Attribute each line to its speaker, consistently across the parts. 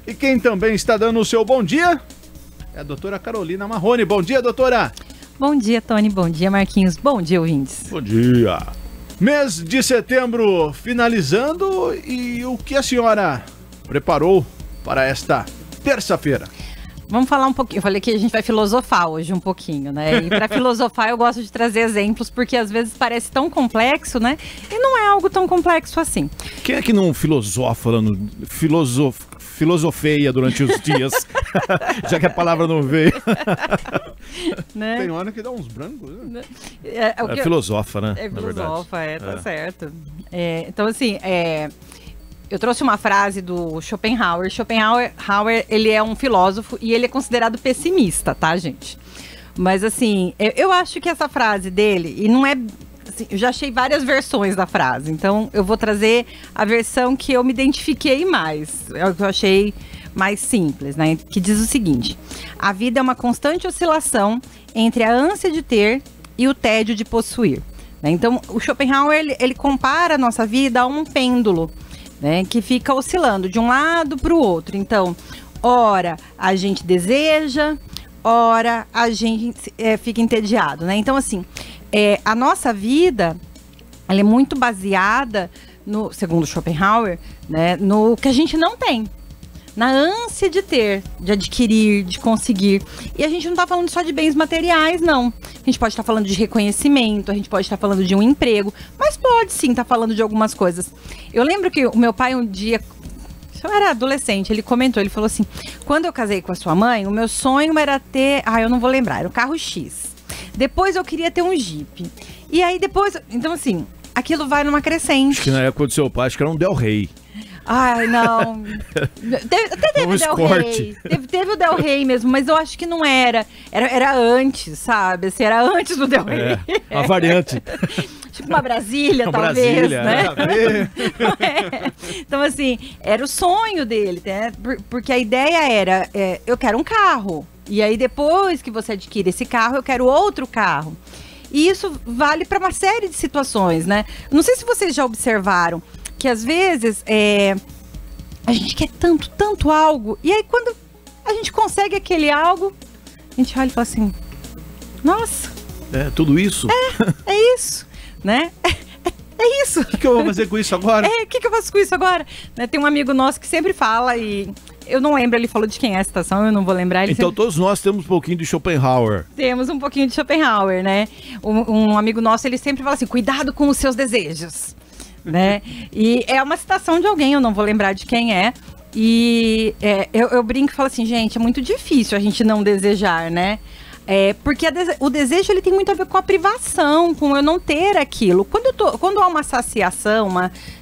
Speaker 1: E quem também está dando o seu bom dia é a doutora Carolina Marrone. Bom dia, doutora.
Speaker 2: Bom dia, Tony. Bom dia, Marquinhos. Bom dia, ouvintes.
Speaker 1: Bom dia. Mês de setembro finalizando, e o que a senhora preparou para esta terça-feira?
Speaker 2: Vamos falar um pouquinho. Eu falei que a gente vai filosofar hoje um pouquinho, né? E para filosofar eu gosto de trazer exemplos, porque às vezes parece tão complexo, né? E não é algo tão complexo assim.
Speaker 1: Quem é que não filosofa, filosofeia durante os dias? Já que a palavra não veio. Né? Tem hora que dá uns brancos, né? Filosofa, né?
Speaker 2: É filosofa, tá certo. Então, assim, eu trouxe uma frase do Schopenhauer. Schopenhauer, ele é um filósofo e ele é considerado pessimista, tá, gente? Mas, assim, eu acho que essa frase dele, e não é... Assim, eu já achei várias versões da frase, então eu vou trazer a versão que eu me identifiquei mais. É o que eu achei mais simples, né? Que diz o seguinte: a vida é uma constante oscilação entre a ânsia de ter e o tédio de possuir. Né? Então, o Schopenhauer, ele compara a nossa vida a um pêndulo, né, que fica oscilando de um lado para o outro. Então, ora a gente deseja, ora a gente fica entediado, né? Então, assim, a nossa vida, ela é muito baseada, segundo Schopenhauer, né, no que a gente não tem. Na ânsia de ter, de adquirir, de conseguir. E a gente não está falando só de bens materiais, não. A gente pode estar falando de reconhecimento, a gente pode estar falando de um emprego, mas pode sim estar falando de algumas coisas. Eu lembro que o meu pai um dia, eu era adolescente, ele comentou, ele falou assim: quando eu casei com a sua mãe, o meu sonho era ter, eu não vou lembrar, era um carro X. Depois eu queria ter um Jeep. E aí depois, então assim, aquilo vai numa crescente. Acho
Speaker 1: que na época do seu pai, acho que era um Del Rey.
Speaker 2: Ai, não. Até teve o Del Rey. Teve o Del Rey mesmo, mas eu acho que não era. Era antes, sabe? Assim, era antes do Del Rey.
Speaker 1: Uma variante.
Speaker 2: Tipo uma Brasília, talvez, Brasília, né? Então, assim, era o sonho dele, né? Porque a ideia era, eu quero um carro. E aí, depois que você adquire esse carro, eu quero outro carro. E isso vale para uma série de situações, né? Não sei se vocês já observaram que às vezes a gente quer tanto algo, e aí quando a gente consegue aquele algo, a gente olha e fala assim: nossa,
Speaker 1: tudo isso?
Speaker 2: É isso, né? É isso.
Speaker 1: O que eu vou fazer com isso agora?
Speaker 2: O que eu faço com isso agora? Né, tem um amigo nosso que sempre fala, e eu não lembro, ele falou de quem é a citação, eu não vou lembrar.
Speaker 1: Então todos nós temos um pouquinho de Schopenhauer.
Speaker 2: Temos um pouquinho de Schopenhauer, né? Um amigo nosso, ele sempre fala assim: cuidado com os seus desejos. Né? E é uma citação de alguém, eu não vou lembrar de quem é. E eu brinco e falo assim: gente, é muito difícil a gente não desejar, né? Porque o desejo, ele tem muito a ver com a privação, com eu não ter aquilo. Quando há uma saciação,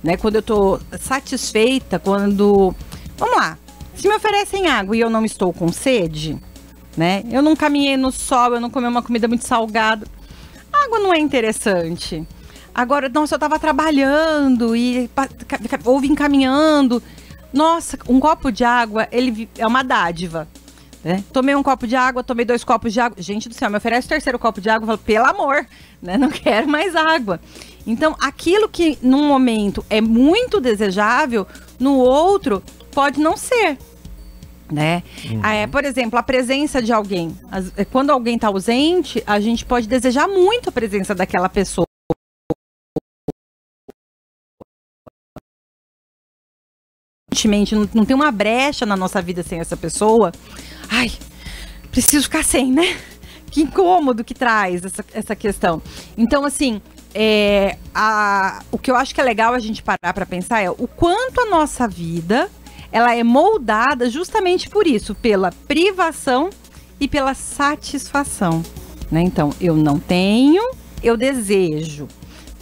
Speaker 2: né, quando eu tô satisfeita, vamos lá, se me oferecem água e eu não estou com sede, né? Eu não caminhei no sol, eu não comi uma comida muito salgada, a água não é interessante. Agora, nossa, eu tava trabalhando e ou vim caminhando. Nossa, um copo de água, ele é uma dádiva, né? Tomei um copo de água, tomei 2 copos de água. Gente do céu, me oferece o 3º copo de água, eu falo, pelo amor, né? Não quero mais água. Então, aquilo que num momento é muito desejável, no outro pode não ser, né? Por exemplo, a presença de alguém. Quando alguém tá ausente, a gente pode desejar muito a presença daquela pessoa. Não tem uma brecha na nossa vida sem essa pessoa. Ai, preciso ficar sem, né? Que incômodo que traz essa questão. Então, assim, o que eu acho que é legal a gente parar para pensar é o quanto a nossa vida, ela é moldada justamente por isso, pela privação e pela satisfação, né? Então, eu não tenho, eu desejo,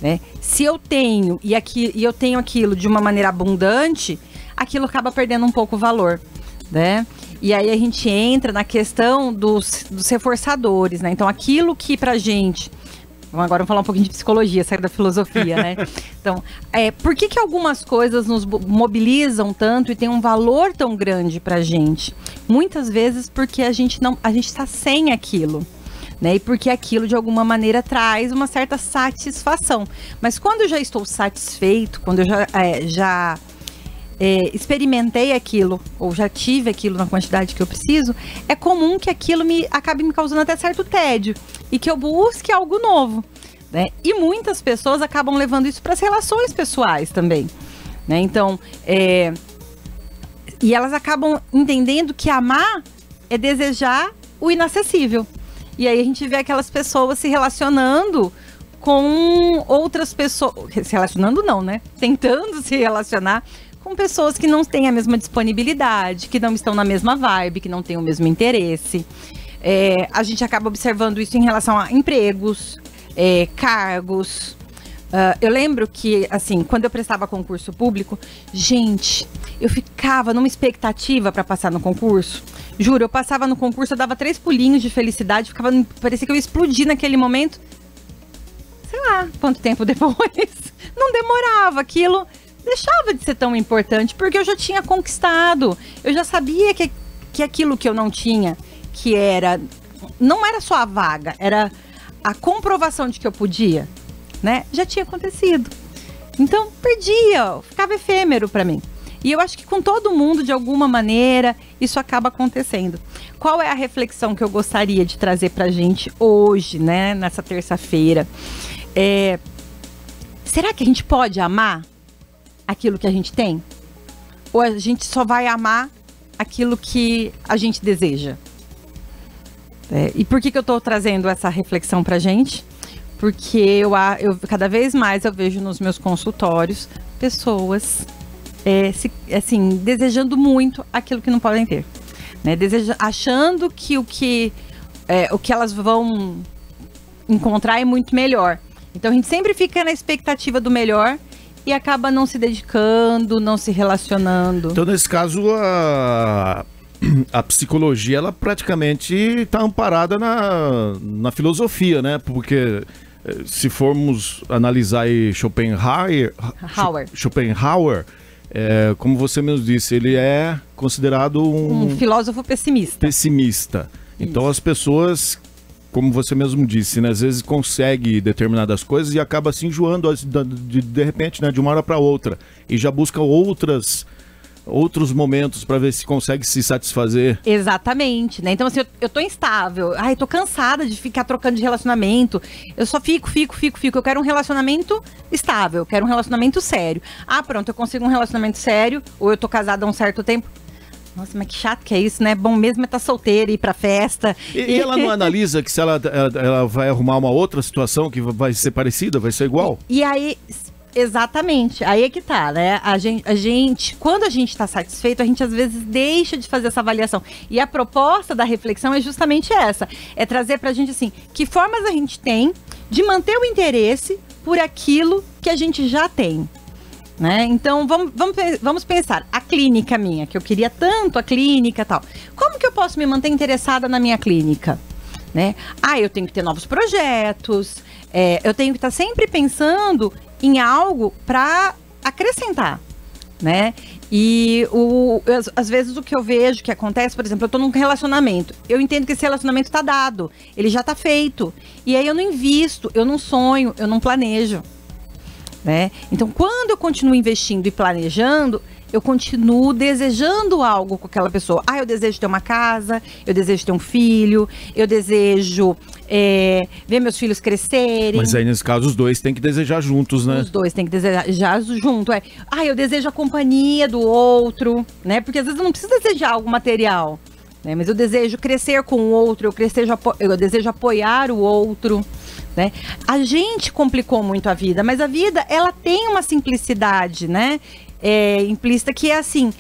Speaker 2: né? Se eu tenho e eu tenho aquilo de uma maneira abundante, aquilo acaba perdendo um pouco o valor, né? E aí a gente entra na questão dos reforçadores, né? Então, aquilo que pra gente... Agora vamos falar um pouquinho de psicologia, sair da filosofia, né? Então, por que algumas coisas nos mobilizam tanto e tem um valor tão grande pra gente? Muitas vezes porque a gente está sem aquilo, né? E porque aquilo, de alguma maneira, traz uma certa satisfação. Mas quando eu já estou satisfeito, quando eu já experimentei aquilo, ou já tive aquilo na quantidade que eu preciso, é comum que aquilo acabe me causando até certo tédio e que eu busque algo novo, né? E muitas pessoas acabam levando isso para as relações pessoais também, né? Então, e elas acabam entendendo que amar é desejar o inacessível. E aí a gente vê aquelas pessoas se relacionando com outras pessoas, se relacionando não, né? Tentando se relacionar com pessoas que não têm a mesma disponibilidade, que não estão na mesma vibe, que não têm o mesmo interesse. A gente acaba observando isso em relação a empregos, cargos. Eu lembro que, assim, quando eu prestava concurso público, gente, eu ficava numa expectativa para passar no concurso. Juro, eu passava no concurso, eu dava 3 pulinhos de felicidade, parecia que eu ia explodir naquele momento. Sei lá, quanto tempo depois, não demorava, aquilo deixava de ser tão importante, porque eu já tinha conquistado, eu já sabia que aquilo que eu não tinha, que não era só a vaga, era a comprovação de que eu podia, né, já tinha acontecido. Então, perdia, ficava efêmero para mim. E eu acho que com todo mundo, de alguma maneira, isso acaba acontecendo. Qual é a reflexão que eu gostaria de trazer pra gente hoje, né, nessa terça-feira? Será que a gente pode amar aquilo que a gente tem? Ou a gente só vai amar aquilo que a gente deseja? E por que eu tô trazendo essa reflexão pra gente? Porque eu cada vez mais eu vejo nos meus consultórios pessoas desejando muito aquilo que não podem ter, né? Achando que o que elas vão encontrar é muito melhor. Então a gente sempre fica na expectativa do melhor e acaba não se dedicando, não se relacionando.
Speaker 1: Então, nesse caso, a psicologia, ela praticamente está amparada na filosofia, né? Porque se formos analisar aí Schopenhauer, como você mesmo disse, ele é considerado um
Speaker 2: filósofo pessimista.
Speaker 1: Então,
Speaker 2: isso.
Speaker 1: As pessoas, como você mesmo disse, né, às vezes consegue determinadas coisas e acaba se enjoando de repente, né, de uma hora para outra, e já busca outros momentos para ver se consegue se satisfazer.
Speaker 2: Exatamente, né? Então, assim, eu tô instável. Ai, tô cansada de ficar trocando de relacionamento. Eu só fico. Eu quero um relacionamento estável, eu quero um relacionamento sério. Ah, pronto, eu consigo um relacionamento sério, ou eu tô casada há um certo tempo. Nossa, mas que chato que é isso, né? Bom mesmo é estar solteira e ir pra festa.
Speaker 1: E ela não analisa que se ela vai arrumar uma outra situação que vai ser parecida, vai ser igual?
Speaker 2: E aí... Exatamente, aí é que tá, né? A gente, quando a gente tá satisfeito, a gente às vezes deixa de fazer essa avaliação. E a proposta da reflexão é justamente essa: é trazer pra gente, assim, que formas a gente tem de manter o interesse por aquilo que a gente já tem, né? Então, vamos pensar, a clínica minha, que eu queria tanto a clínica e tal. Como que eu posso me manter interessada na minha clínica? Né? Eu tenho que ter novos projetos, eu tenho que estar sempre pensando em algo para acrescentar, né? E às vezes o que eu vejo que acontece, por exemplo, eu tô num relacionamento, eu entendo que esse relacionamento tá dado, ele já tá feito, e aí eu não invisto, eu não sonho, eu não planejo, né? Então, quando eu continuo investindo e planejando, eu continuo desejando algo com aquela pessoa. Eu desejo ter uma casa, eu desejo ter um filho, eu desejo ver meus filhos crescerem.
Speaker 1: Mas aí, nesse caso, os dois têm que desejar juntos, né?
Speaker 2: Os dois têm que desejar junto, eu desejo a companhia do outro, né? Porque às vezes eu não preciso desejar algo material, né? Mas eu desejo crescer com o outro, eu desejo apoiar o outro, né? A gente complicou muito a vida, mas a vida, ela tem uma simplicidade, né? Implícita, que é assim,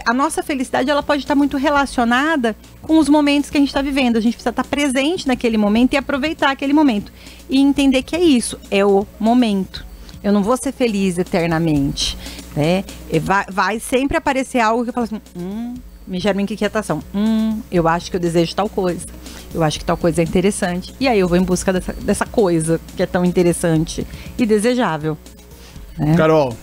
Speaker 2: a nossa felicidade, ela pode estar muito relacionada com os momentos que a gente está vivendo. A gente precisa estar presente naquele momento e aproveitar aquele momento e entender que é isso, é o momento. Eu não vou ser feliz eternamente, né? Vai sempre aparecer algo que eu falo assim, me gera uma inquietação, eu acho que eu desejo tal coisa, eu acho que tal coisa é interessante, e aí eu vou em busca dessa coisa que é tão interessante e desejável.
Speaker 1: Carol,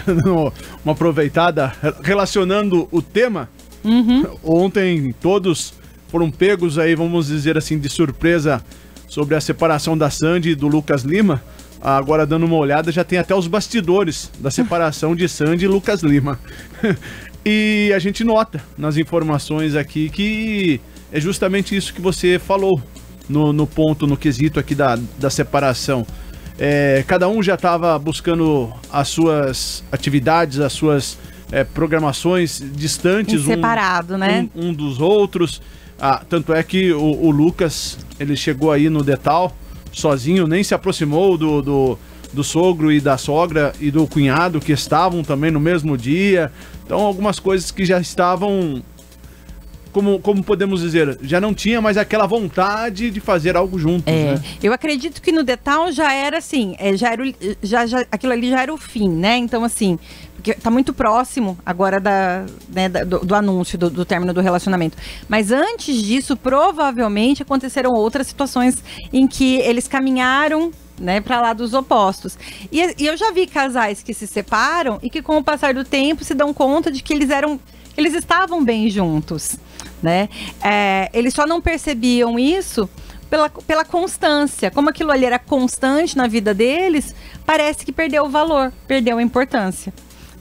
Speaker 1: dando uma aproveitada, relacionando o tema, ontem todos foram pegos aí, vamos dizer assim, de surpresa sobre a separação da Sandy e do Lucas Lima,
Speaker 3: agora dando uma olhada, já tem até os bastidores da separação de Sandy e Lucas Lima. E a gente nota nas informações aqui que é justamente isso que você falou no ponto, no quesito aqui da separação. Cada um já estava buscando as suas atividades, as suas programações distantes,
Speaker 2: separado, né?
Speaker 3: Um dos outros. Tanto é que o Lucas, ele chegou aí no Detal sozinho, nem se aproximou do sogro e da sogra e do cunhado, que estavam também no mesmo dia. Então, algumas coisas que já estavam, como podemos dizer, já não tinha mais aquela vontade de fazer algo juntos, né?
Speaker 2: Eu acredito que no Detal já era assim, aquilo ali já era o fim, né? Então, assim, porque tá muito próximo agora do anúncio do término do relacionamento. Mas antes disso, provavelmente aconteceram outras situações em que eles caminharam, né, para lá dos opostos. E eu já vi casais que se separam e que com o passar do tempo se dão conta de que eles estavam bem juntos, né? Eles só não percebiam isso pela constância. Como aquilo ali era constante na vida deles, parece que perdeu o valor, perdeu a importância,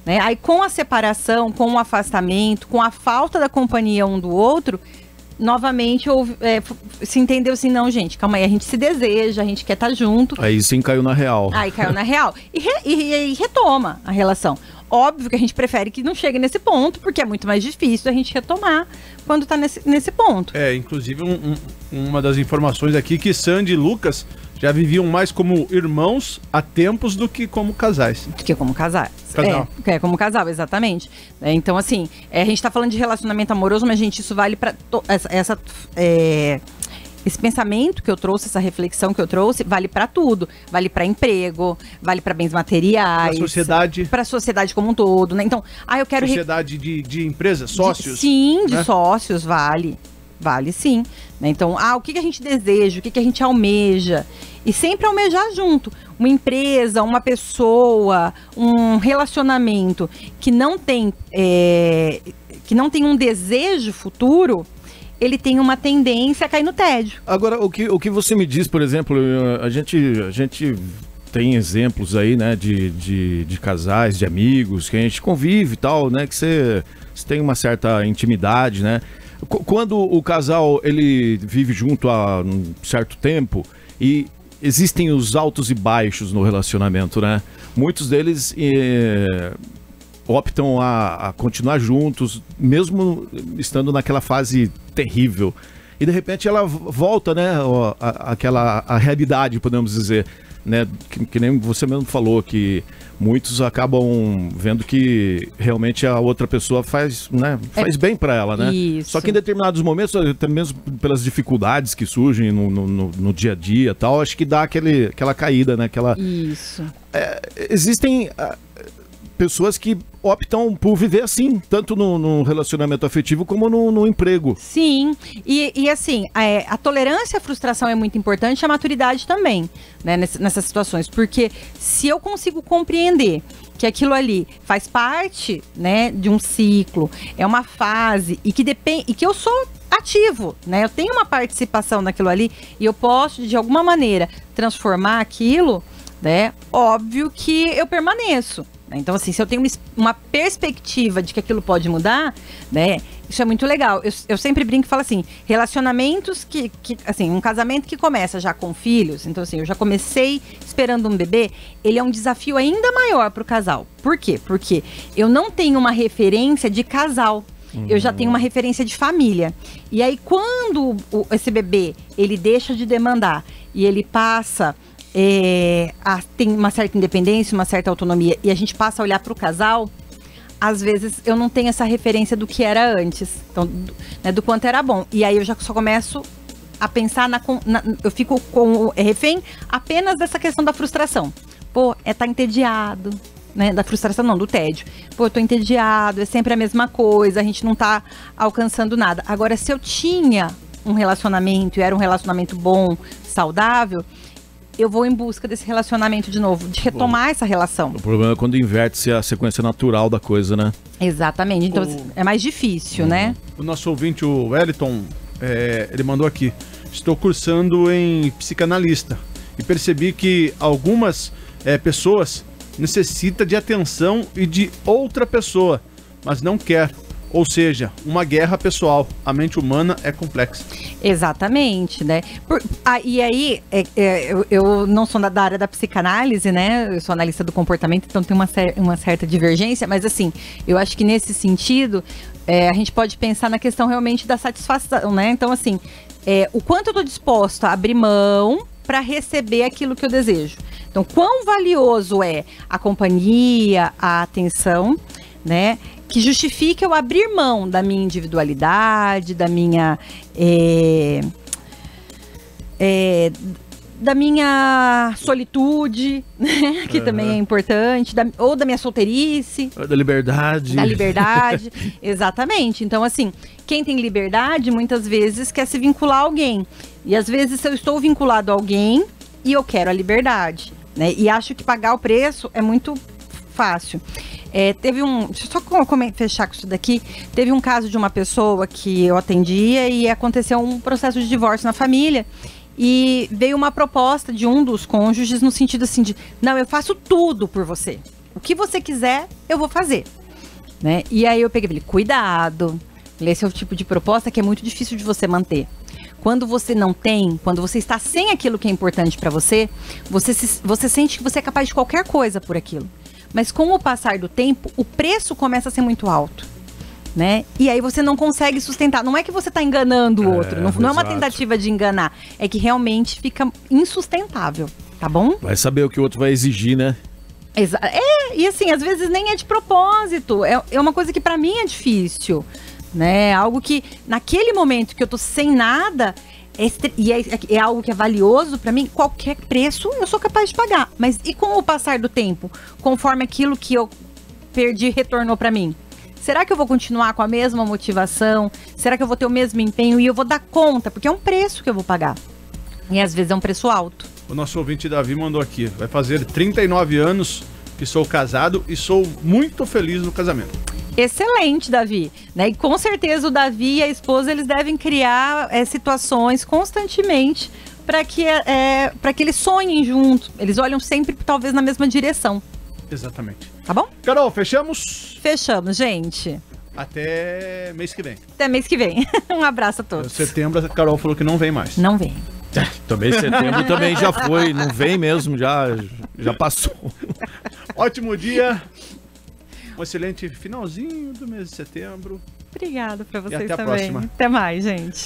Speaker 2: né? Aí com a separação, com o afastamento, com a falta da companhia um do outro, novamente se entendeu assim, não, gente, calma aí, a gente se deseja, a gente quer estar junto.
Speaker 1: Aí sim caiu na real.
Speaker 2: Aí caiu na real. E retoma a relação. Óbvio que a gente prefere que não chegue nesse ponto, porque é muito mais difícil a gente retomar quando tá nesse ponto.
Speaker 3: Inclusive uma das informações aqui que Sandy e Lucas já viviam mais como irmãos há tempos do que como casais.
Speaker 2: Como casal. Como casal, exatamente. Então, assim, a gente tá falando de relacionamento amoroso, mas, gente, isso vale pra... Esse pensamento que eu trouxe, essa reflexão que eu trouxe, vale para tudo. Vale para emprego, vale para bens materiais.
Speaker 3: Para sociedade.
Speaker 2: Para a sociedade como um todo, né? Então, eu quero...
Speaker 3: Sociedade de empresas, sócios.
Speaker 2: De sócios, vale. Vale sim. Né? Então, o que a gente deseja, o que a gente almeja. E sempre almejar junto. Uma empresa, uma pessoa, um relacionamento que não tem um desejo futuro, ele tem uma tendência a cair no tédio.
Speaker 1: Agora, o que você me diz, por exemplo, a gente tem exemplos aí, né, de casais, de amigos, que a gente convive e tal, né, que você tem uma certa intimidade, né? Quando o casal, ele vive junto há um certo tempo e existem os altos e baixos no relacionamento, né? Muitos deles optam a continuar juntos, mesmo estando naquela fase terrível. E de repente ela volta, né, a realidade, podemos dizer, né, que nem você mesmo falou, que muitos acabam vendo que realmente a outra pessoa faz bem para ela, né?
Speaker 2: Isso.
Speaker 1: Só que em determinados momentos, até mesmo pelas dificuldades que surgem no dia a dia e tal, acho que dá aquela caída, né?
Speaker 2: Isso.
Speaker 1: Existem pessoas que optam por viver assim, tanto no relacionamento afetivo como no emprego.
Speaker 2: Sim, e assim, a tolerância à frustração é muito importante, a maturidade também, né, nessas situações, porque se eu consigo compreender que aquilo ali faz parte, né, de um ciclo, é uma fase, e que eu sou ativo, né, eu tenho uma participação naquilo ali, e eu posso, de alguma maneira, transformar aquilo, né, óbvio que eu permaneço. Então, assim, se eu tenho uma perspectiva de que aquilo pode mudar, né, isso é muito legal. Eu sempre brinco e falo assim, relacionamentos assim, um casamento que começa já com filhos, então assim, eu já comecei esperando um bebê, ele é um desafio ainda maior para o casal. Por quê? Porque eu não tenho uma referência de casal. Eu já tenho uma referência de família. E aí, quando esse bebê, ele deixa de demandar e ele passa... tem uma certa independência, uma certa autonomia, e a gente passa a olhar para o casal, às vezes eu não tenho essa referência do que era antes, então, né, do quanto era bom. E aí eu já só começo a pensar eu fico refém apenas dessa questão da frustração. Tá entediado, né? Da frustração não, do tédio. Eu tô entediado, é sempre a mesma coisa, a gente não tá alcançando nada. Agora, se eu tinha um relacionamento, e era um relacionamento bom, saudável, eu vou em busca desse relacionamento de novo, de retomar essa relação.
Speaker 1: O problema é quando inverte-se a sequência natural da coisa, né?
Speaker 2: Exatamente, então é mais difícil, né?
Speaker 3: O nosso ouvinte, o Wellington, ele mandou aqui: estou cursando em psicanalista e percebi que algumas pessoas necessitam de atenção e de outra pessoa, mas não quer. Ou seja, uma guerra pessoal. A mente humana é complexa.
Speaker 2: Exatamente, né? E aí, eu não sou da área da psicanálise, né? Eu sou analista do comportamento, então tem uma certa divergência, mas assim, eu acho que nesse sentido, a gente pode pensar na questão realmente da satisfação, né? Então, assim, o quanto eu estou disposto a abrir mão para receber aquilo que eu desejo. Então, quão valioso é a companhia, a atenção, né? Que justifique eu abrir mão da minha individualidade, da minha solitude, né? Que também é importante, ou da minha solteirice.
Speaker 1: Da liberdade.
Speaker 2: Da liberdade, exatamente. Então, assim, quem tem liberdade, muitas vezes quer se vincular a alguém. E às vezes eu estou vinculado a alguém e eu quero a liberdade, né? E acho que pagar o preço é muito fácil. Deixa eu só fechar com isso daqui. Teve um caso de uma pessoa que eu atendia e aconteceu um processo de divórcio na família. E veio uma proposta de um dos cônjuges no sentido assim de, não, eu faço tudo por você. O que você quiser, eu vou fazer. Né? E aí eu peguei e falei, cuidado. Esse é o tipo de proposta que é muito difícil de você manter. Quando você não tem, quando você está sem aquilo que é importante para você, você sente que você é capaz de qualquer coisa por aquilo. Mas com o passar do tempo, o preço começa a ser muito alto, né? E aí você não consegue sustentar. Não é que você está enganando o outro, não é uma tentativa de enganar. É que realmente fica insustentável, tá bom?
Speaker 1: Vai saber o que o outro vai exigir, né?
Speaker 2: E assim, às vezes nem é de propósito. É uma coisa que para mim é difícil, né? Algo que, naquele momento que eu tô sem nada... é algo que é valioso para mim, qualquer preço eu sou capaz de pagar. Mas e com o passar do tempo, conforme aquilo que eu perdi retornou para mim? Será que eu vou continuar com a mesma motivação? Será que eu vou ter o mesmo empenho e eu vou dar conta? Porque é um preço que eu vou pagar. E às vezes é um preço alto.
Speaker 3: O nosso ouvinte Davi mandou aqui. Vai fazer 39 anos que sou casado e sou muito feliz no casamento.
Speaker 2: Excelente, Davi. Né? E com certeza o Davi e a esposa, eles devem criar situações constantemente para que eles sonhem juntos. Eles olham sempre, talvez, na mesma direção.
Speaker 3: Exatamente.
Speaker 2: Tá bom?
Speaker 3: Carol, fechamos?
Speaker 2: Fechamos, gente.
Speaker 3: Até mês que vem.
Speaker 2: Até mês que vem. Um abraço a todos.
Speaker 3: Setembro, a Carol falou que não vem mais.
Speaker 2: Não vem.
Speaker 1: Também setembro também já foi, não vem mesmo, já passou.
Speaker 3: Ótimo dia. Um excelente finalzinho do mês de setembro.
Speaker 2: Obrigada pra vocês
Speaker 3: até a
Speaker 2: também.
Speaker 3: próxima.
Speaker 2: Até mais, gente.